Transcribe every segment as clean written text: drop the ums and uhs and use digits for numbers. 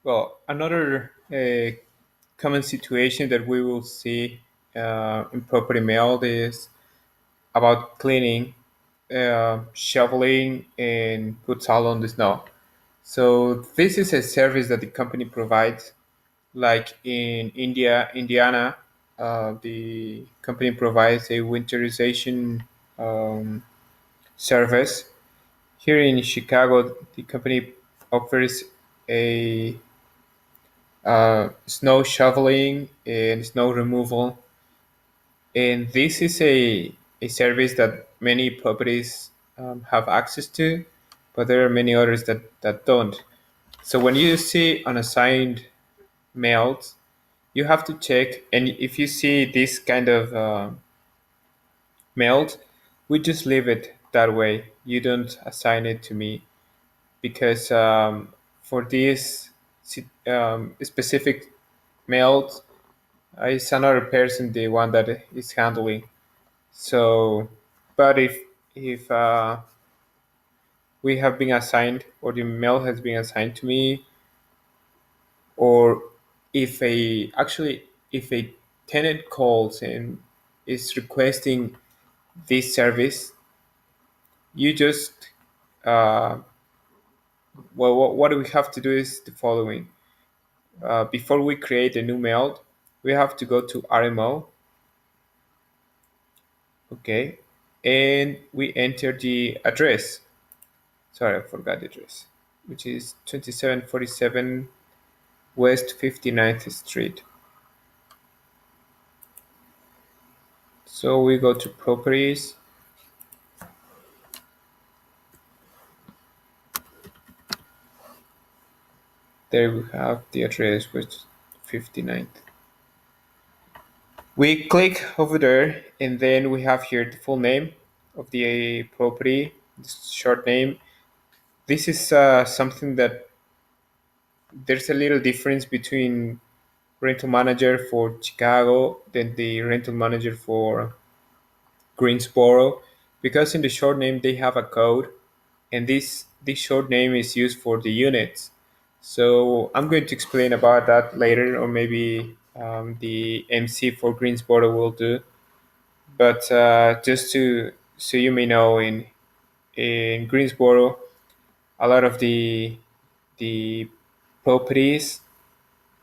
Well, another common situation that we will see in property mail is about cleaning, shoveling, and put salt on the snow. So this is a service that the company provides. Like in Indiana, the company provides a winterization um, service. Here in Chicago, the company offers a snow shoveling and snow removal, and this is a service that many properties have access to, but there are many others that don't. So when you see unassigned mails, you have to check, and if you see this kind of mailed, we just leave it that way. You don't assign it to me because for this specific mailed, it's another person, the one that is handling. So, but if we have been assigned, or the mail has been assigned to me, or if a tenant calls and is requesting this service, you just uh, well, what we have to do is the following. Before we create a new mail, we have to go to RMO, okay, and we enter the address. Sorry, I forgot the address, which is 2747 West 59th Street. So we go to properties. There we have the address, which 59th. We click over there, and then we have here the full name of the property, the short name. This is something that there's a little difference between rental manager for Chicago than the rental manager for Greensboro, because in the short name they have a code, and this short name is used for the units. So I'm going to explain about that later, or maybe the MC for Greensboro will do. But just to so you may know, in Greensboro, a lot of the properties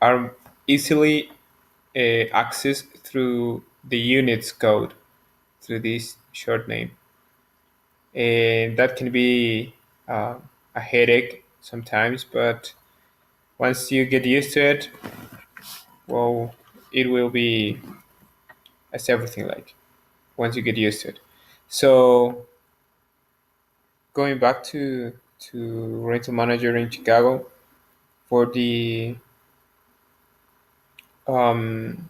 are easily accessed through the units code, through this short name, and that can be uh, a headache sometimes. But once you get used to it, well, it will be as everything like once you get used to it. So going back to rental manager in Chicago for the um,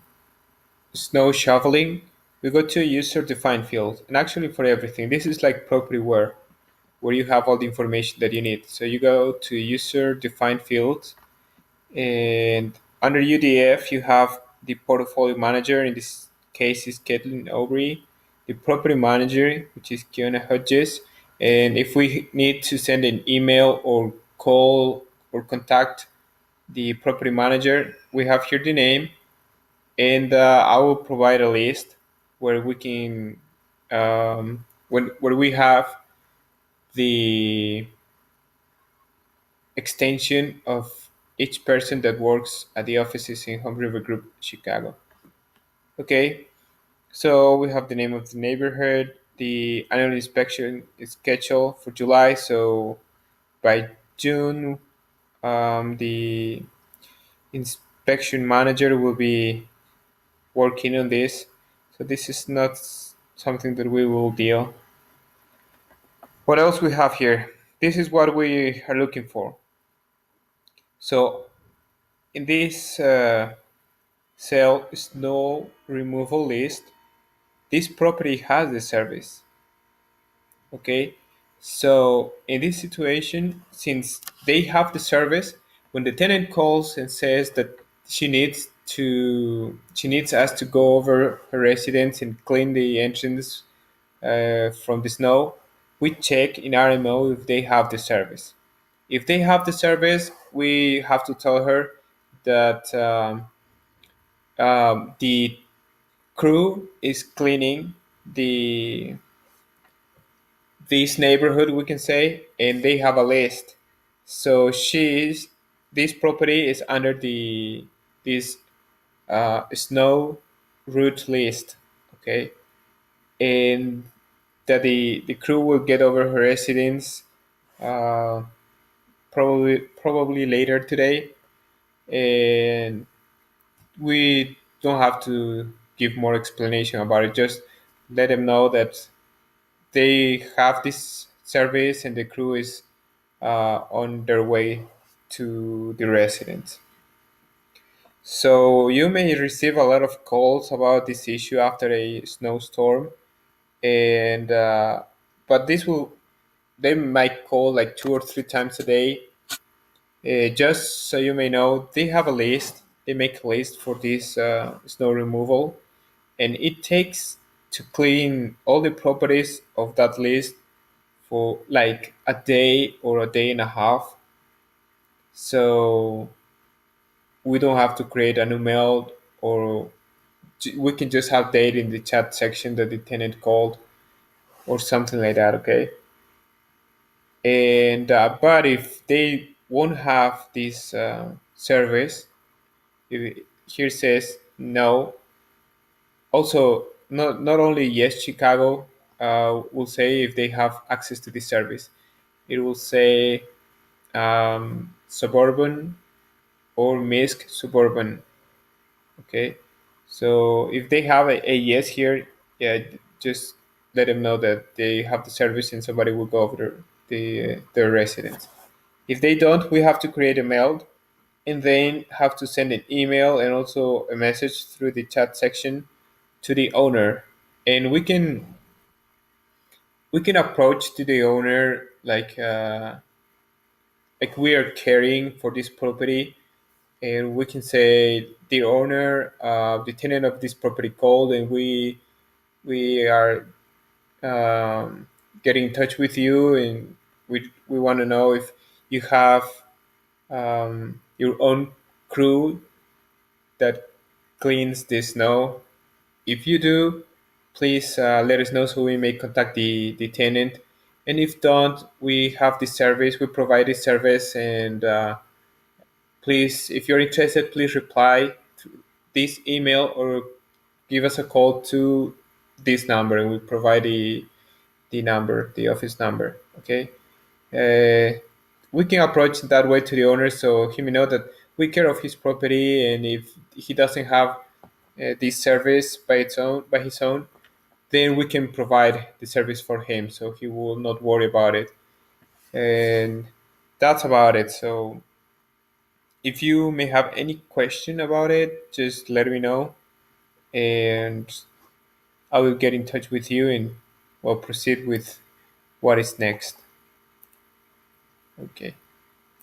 snow shoveling, we go to user defined field, and actually for everything, this is like property where you have all the information that you need. So you go to user defined fields, and under UDF you have the portfolio manager. In this case is Caitlin Aubrey, the property manager, which is Kiona Hodges. And if we need to send an email or call or contact the property manager, we have here the name, and I will provide a list where we can where we have the extension of each person that works at the offices in Home River Group Chicago. Okay, so we have the name of the neighborhood. The annual inspection is scheduled for July, so by June, the inspection manager will be working on this. So this is not something that we will deal. What else we have here? This is what we are looking for. So in this cell snow removal list, this property has the service. Okay, so in this situation, since they have the service, when the tenant calls and says that she needs us to go over her residence and clean the entrance from the snow, we check in RMO if they have the service. If they have the service, we have to tell her that the crew is cleaning the this neighborhood, we can say, and they have a list. So she's this property is under the this snow route list, okay, and that the crew will get over her residence uh, probably later today, and we don't have to give more explanation about it. Just let them know that they have this service and the crew is on their way to the residence. So you may receive a lot of calls about this issue after a snowstorm, and but this will they might call like 2 or 3 times a day. Just so you may know, they have a list. They make a list for this snow removal, and it takes to clean all the properties of that list for like a day or a day and a half. So we don't have to create a new mail, or we can just have data in the chat section that the tenant called or something like that. Okay. And but if they won't have this service, here says no. Also, not only yes Chicago will say if they have access to this service. It will say suburban or misc suburban. Okay, so if they have a yes here, yeah, just let them know that they have the service and somebody will go over their residence. If they don't, we have to create a mail and then have to send an email and also a message through the chat section to the owner, and we can approach to the owner like we are caring for this property, and we can say the owner, the tenant of this property called, and we are getting in touch with you, and we want to know if you have your own crew that cleans the snow. If you do, please let us know so we may contact the tenant. And if don't, we have this service. We provide this service, and please, if you're interested, please reply to this email or give us a call to this number, and we provide the number, the office number. Okay. We can approach that way to the owner so he may know that we care of his property, and if he doesn't have this service by his own, then we can provide the service for him so he will not worry about it. And that's about it. So if you may have any question about it, just let me know, and I will get in touch with you and we'll proceed with what is next. Okay.